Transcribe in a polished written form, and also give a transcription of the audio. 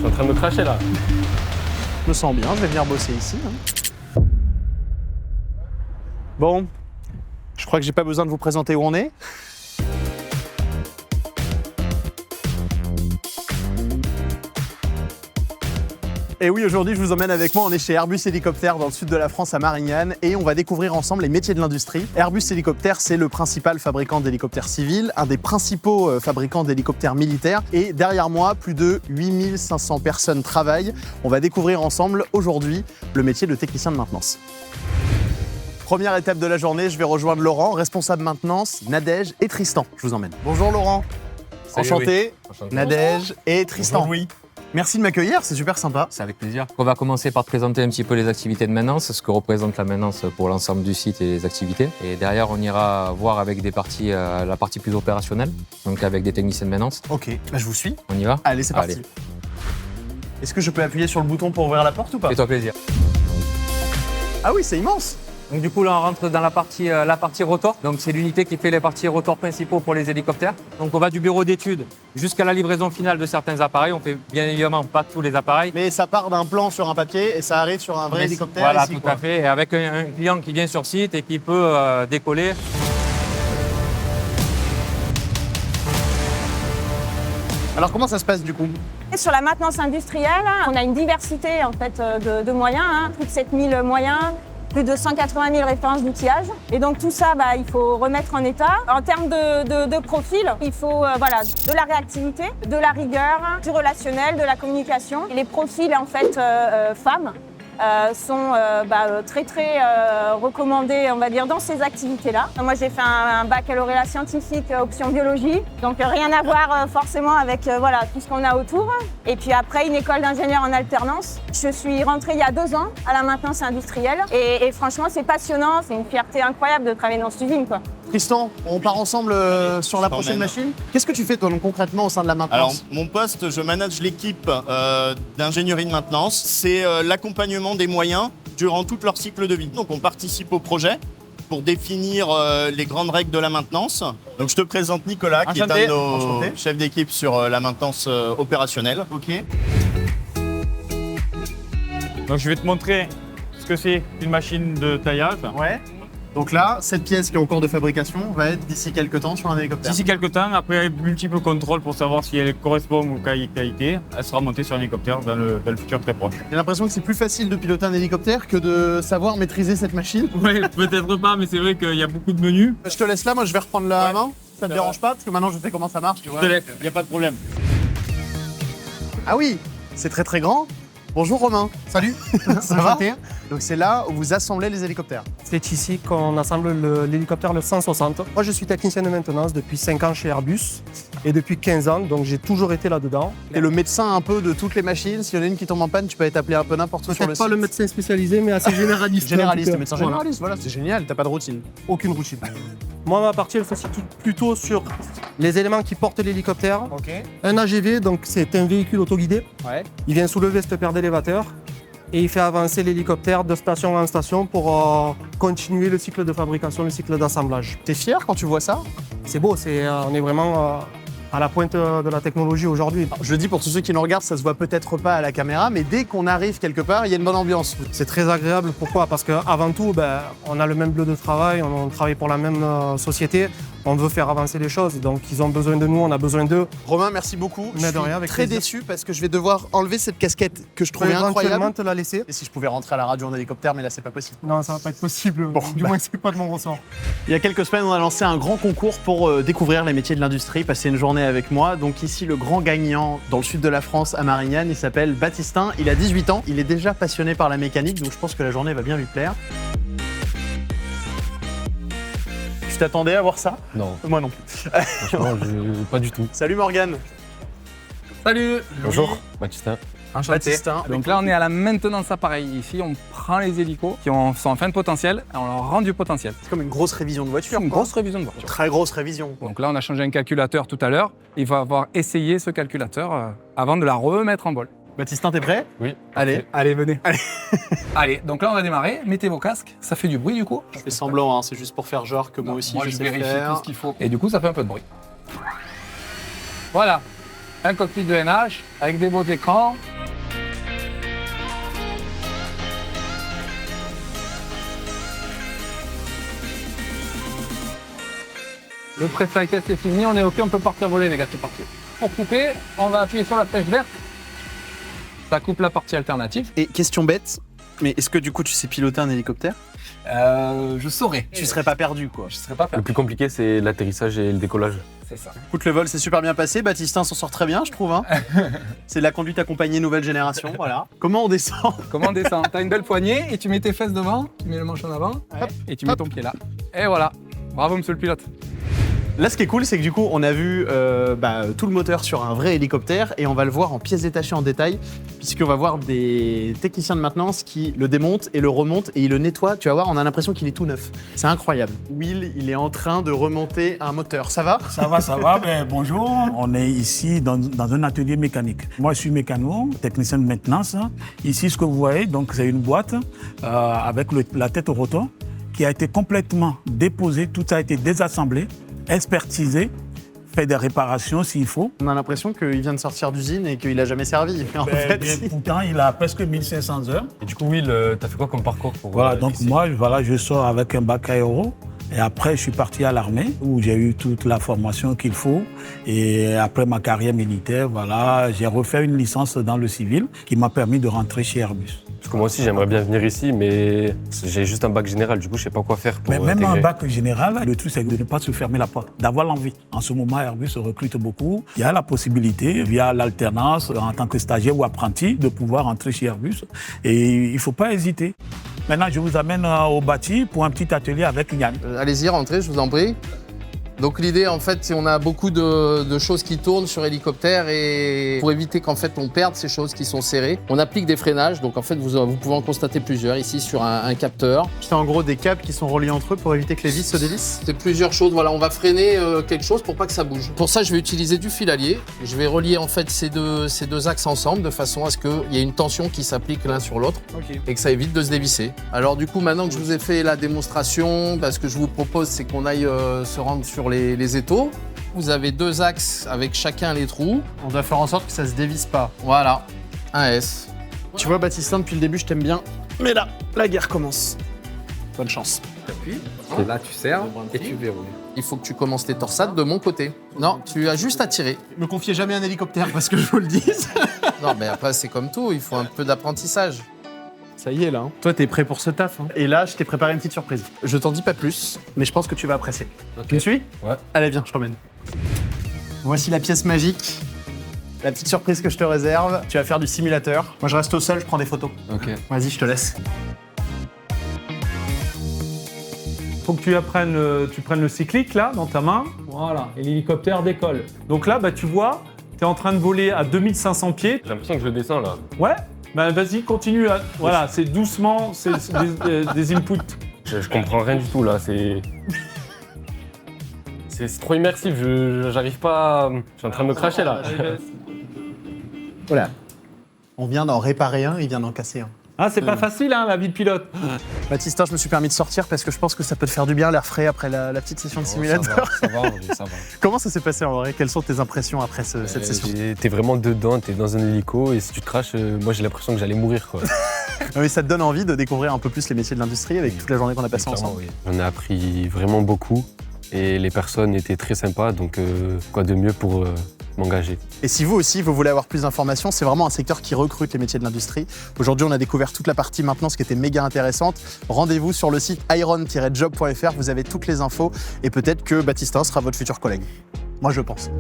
suis en train de me cracher là. Je me sens bien, je vais venir bosser ici. Bon, je crois que j'ai pas besoin de vous présenter où on est. Et oui, aujourd'hui, je vous emmène avec moi. On est chez Airbus Hélicoptère dans le sud de la France, à Marignane, et on va découvrir ensemble les métiers de l'industrie. Airbus Hélicoptère, c'est le principal fabricant d'hélicoptères civils, un des principaux fabricants d'hélicoptères militaires. Et derrière moi, plus de 8500 personnes travaillent. On va découvrir ensemble aujourd'hui le métier de technicien de maintenance. Première étape de la journée, je vais rejoindre Laurent, responsable maintenance, Nadège et Tristan. Je vous emmène. Bonjour Laurent. Salut, Enchanté. oui. Enchanté. Nadège et Tristan. Bonjour, oui. Merci de m'accueillir, c'est super sympa. C'est avec plaisir. On va commencer par te présenter un petit peu les activités de maintenance, ce que représente la maintenance pour l'ensemble du site et les activités. Et derrière, on ira voir avec des parties, la partie plus opérationnelle, donc avec des techniciens de maintenance. Ok, bah je vous suis. On y va? Allez, c'est parti. Allez. Est-ce que je peux appuyer sur le bouton pour ouvrir la porte ou pas? Fais-toi plaisir. Ah oui, c'est immense. Donc du coup, là, on rentre dans la partie rotor. Donc c'est l'unité qui fait les parties rotors principaux pour les hélicoptères. Donc on va du bureau d'études jusqu'à la livraison finale de certains appareils. On fait bien évidemment pas tous les appareils. Mais ça part d'un plan sur un papier et ça arrive sur un vrai Mais hélicoptère voilà, ici, tout quoi. à fait. Et avec un client qui vient sur site et qui peut décoller. Alors comment ça se passe du coup? Sur la maintenance industrielle, on a une diversité en fait de moyens, plus de 7000 moyens, plus de 180 000 références d'outillage. Et donc tout ça, il faut remettre en état. En termes de profil, il faut de la réactivité, de la rigueur, du relationnel, de la communication. Et les profils en fait femmes sont très recommandés, on va dire, dans ces activités-là. Moi, j'ai fait un baccalauréat scientifique option biologie, donc rien à voir forcément avec tout ce qu'on a autour. Et puis après, une école d'ingénieur en alternance. Je suis rentrée il y a 2 ans à la maintenance industrielle et franchement, c'est passionnant, c'est une fierté incroyable de travailler dans cette usine, quoi. Tristan, on part ensemble sur la prochaine machine. Qu'est-ce que tu fais toi donc, concrètement au sein de la maintenance? Alors, mon poste, je manage l'équipe d'ingénierie de maintenance. C'est l'accompagnement des moyens durant tout leur cycle de vie. Donc, on participe au projet pour définir les grandes règles de la maintenance. Donc, je te présente Nicolas, qui est un de nos chefs d'équipe sur la maintenance opérationnelle. Ok. Donc je vais te montrer ce que c'est une machine de taillage. Ouais. Donc là, cette pièce qui est en cours de fabrication va être d'ici quelques temps sur un hélicoptère. D'ici quelques temps, après multiples contrôles pour savoir si elle correspond aux qualités, elle sera montée sur un hélicoptère dans le futur très proche. J'ai l'impression que c'est plus facile de piloter un hélicoptère que de savoir maîtriser cette machine. Oui, peut-être pas, mais c'est vrai qu'il y a beaucoup de menus. Je te laisse là, moi je vais reprendre la main. Ça te dérange pas parce que maintenant je sais comment ça marche, tu vois. Je te laisse, il n'y a pas de problème. Ah oui, c'est très très grand. Bonjour Romain. Salut, Ça va? enchanté. Donc c'est là où vous assemblez les hélicoptères. C'est ici qu'on assemble l'hélicoptère le 160. Moi, je suis technicien de maintenance depuis 5 ans chez Airbus et depuis 15 ans, donc j'ai toujours été là-dedans. T'es le médecin un peu de toutes les machines. S'il y en a une qui tombe en panne, tu peux être appelé un peu n'importe où sur le Peut-être pas site. le médecin spécialisé, mais assez généraliste. Généraliste, en tout cas. médecin Voilà. généraliste, voilà, c'est génial, t'as pas de routine. Aucune routine. Moi, ma partie, elle se situe plutôt sur les éléments qui portent l'hélicoptère. Ok. Un AGV, donc c'est un véhicule autoguidé. Ouais. Il vient soulever cette paire d'élévateurs et il fait avancer l'hélicoptère de station en station pour continuer le cycle de fabrication, le cycle d'assemblage. T'es fier quand tu vois ça? C'est beau, on est vraiment à la pointe de la technologie aujourd'hui. Je le dis pour tous ceux qui nous regardent, ça se voit peut-être pas à la caméra, mais dès qu'on arrive quelque part, il y a une bonne ambiance. C'est très agréable, pourquoi? Parce qu'avant tout, on a le même lieu de travail, on travaille pour la même société, on veut faire avancer les choses, donc ils ont besoin de nous, on a besoin d'eux. Romain, merci beaucoup. Mais Je de suis rien, avec très plaisir. déçu parce que je vais devoir enlever cette casquette que je Je pourrais trouvais éventuellement incroyable. te la laisser. Et si je pouvais rentrer à la radio en hélicoptère, mais là c'est pas possible. Non, ça va pas être possible, du moins c'est pas de mon ressort. Il y a quelques semaines, on a lancé un grand concours pour découvrir les métiers de l'industrie, passer une journée avec moi. Donc ici, le grand gagnant dans le sud de la France, à Marignane, il s'appelle Baptistin. Il a 18 ans, il est déjà passionné par la mécanique, donc je pense que la journée va bien lui plaire. Tu t'attendais à voir ça? Non, Moi non plus. franchement, pas du tout. Salut Morgane. Salut. Bonjour, Baptistin. Enchanté. Baptistin. Donc là, on est à la maintenance appareil. Ici, on prend les hélicos qui sont en fin de potentiel et on leur rend du potentiel. C'est comme une grosse révision de C'est voiture. une quoi. grosse révision de voiture. Très grosse révision. Donc là, on a changé un calculateur tout à l'heure. Il va avoir essayé ce calculateur avant de la remettre en vol. Baptistin, t'es prêt? Oui. Allez. Allez, venez. Allez, donc là, on va démarrer. Mettez vos casques. Ça fait du bruit du coup. Je fais semblant, hein, c'est juste pour faire genre que moi aussi Moi, je je sais vérifie faire. tout ce qu'il faut. Et du coup, ça fait un peu de bruit. Voilà. Un cockpit de NH avec des beaux écrans. Le pré-flight test est fini, on est OK, on peut partir voler les gars, c'est parti. Pour couper, on va appuyer sur la flèche verte. Ça coupe la partie alternative. Et question bête, mais est-ce que du coup tu sais piloter un hélicoptère? Je saurais. Tu serais pas perdu quoi. Je serais pas Le fait. plus compliqué, c'est l'atterrissage et le décollage. C'est ça. Écoute, le vol s'est super bien passé, Baptistin s'en sort très bien, je trouve. Hein. C'est de la conduite accompagnée nouvelle génération, voilà. Comment on descend? Comment on descend? T'as une belle poignée et tu mets tes fesses devant, tu mets le manche en avant, hop, et tu mets ton pied là. Et voilà. Bravo monsieur le pilote. Là, ce qui est cool, c'est que du coup, on a vu tout le moteur sur un vrai hélicoptère et on va le voir en pièces détachées en détail, puisqu'on va voir des techniciens de maintenance qui le démontent et le remontent et ils le nettoient. Tu vas voir, on a l'impression qu'il est tout neuf. C'est incroyable. Will, il est en train de remonter un moteur. Ça va? Ça va, ben, bonjour. On est ici dans un atelier mécanique. Moi, je suis mécano, technicien de maintenance. Ici, ce que vous voyez, donc, c'est une boîte avec la tête au rotor qui a été complètement déposée, tout a été désassemblé, expertisé, fait des réparations s'il faut. On a l'impression qu'il vient de sortir d'usine et qu'il a jamais servi. Mais en fait, si. Pourtant, il a presque 1500 heures. Et du coup, Will, t'as fait quoi comme parcours pour Voilà, donc ici moi, je sors avec un bac aéro. Et après, je suis parti à l'armée où j'ai eu toute la formation qu'il faut. Et après ma carrière militaire, voilà, j'ai refait une licence dans le civil qui m'a permis de rentrer chez Airbus. Parce que moi aussi, j'aimerais bien venir ici, mais j'ai juste un bac général. Du coup, je sais pas quoi faire pour Mais même intégrer. un bac général, le truc, c'est de ne pas se fermer la porte, d'avoir l'envie. En ce moment, Airbus recrute beaucoup. Il y a la possibilité, via l'alternance, en tant que stagiaire ou apprenti, de pouvoir entrer chez Airbus. Et il ne faut pas hésiter. Maintenant, je vous amène au bâti pour un petit atelier avec Yann. Allez-y, rentrez, je vous en prie. Donc l'idée, en fait, c'est on a beaucoup de choses qui tournent sur hélicoptère et pour éviter qu'en fait on perde ces choses qui sont serrées, on applique des freinages. Donc en fait, vous pouvez en constater plusieurs ici sur un capteur. C'est en gros des câbles qui sont reliés entre eux pour éviter que les vis se dévissent. C'est plusieurs choses. Voilà, on va freiner quelque chose pour pas que ça bouge. Pour ça, je vais utiliser du fil allié. Je vais relier en fait ces deux axes ensemble de façon à ce qu'il y ait une tension qui s'applique l'un sur l'autre et que ça évite de se dévisser. Alors du coup, maintenant que je vous ai fait la démonstration, ce que je vous propose, c'est qu'on aille se rendre sur les étaux. Vous avez deux axes avec chacun les trous. On doit faire en sorte que ça se dévisse pas. Voilà, un S. Tu vois, Baptistin, depuis le début, je t'aime bien. Mais là, la guerre commence. Bonne chance. T'appuies. Et là, tu serres et tu verrouilles. Il faut que tu commences tes torsades de mon côté. Non, tu as juste à tirer. Me confiez jamais un hélicoptère parce que je vous le dis. Non, mais après, c'est comme tout. Il faut un peu d'apprentissage. Ça y est là. Toi, t'es prêt pour ce taf. Et là, je t'ai préparé une petite surprise. Je t'en dis pas plus, mais je pense que tu vas apprécier. Tu me suis? Ouais. Allez, viens, je t'emmène. Voici la pièce magique. La petite surprise que je te réserve. Tu vas faire du simulateur. Moi, je reste au sol, je prends des photos. Ok. Vas-y, je te laisse. Faut que tu prennes le cyclique là dans ta main, voilà, et l'hélicoptère décolle. Donc là, tu vois, tu es en train de voler à 2500 pieds. J'ai l'impression que je le descends là. Ouais, vas-y, continue. Voilà, c'est doucement, c'est des inputs. Je comprends rien du tout là. C'est trop immersif. J'arrive pas. Je suis en train de me cracher là. Voilà. On vient d'en réparer un, il vient d'en casser un. Ah, c'est pas facile, hein, la vie de pilote. Baptistin, je me suis permis de sortir parce que je pense que ça peut te faire du bien l'air frais après la petite session de simulateur. Ça va, ça va. Comment ça s'est passé en vrai? Quelles sont tes impressions après cette session? T'es vraiment dedans, t'es dans un hélico et si tu te craches, moi j'ai l'impression que j'allais mourir quoi. Mais ça te donne envie de découvrir un peu plus les métiers de l'industrie avec toute la journée qu'on a passée ensemble. Oui. J'en ai appris vraiment beaucoup et les personnes étaient très sympas, donc quoi de mieux pour m'engager. Et si vous aussi, vous voulez avoir plus d'informations, c'est vraiment un secteur qui recrute les métiers de l'industrie. Aujourd'hui, on a découvert toute la partie maintenance qui était méga intéressante. Rendez-vous sur le site iron-job.fr, vous avez toutes les infos et peut-être que Baptistin sera votre futur collègue. Moi, je pense.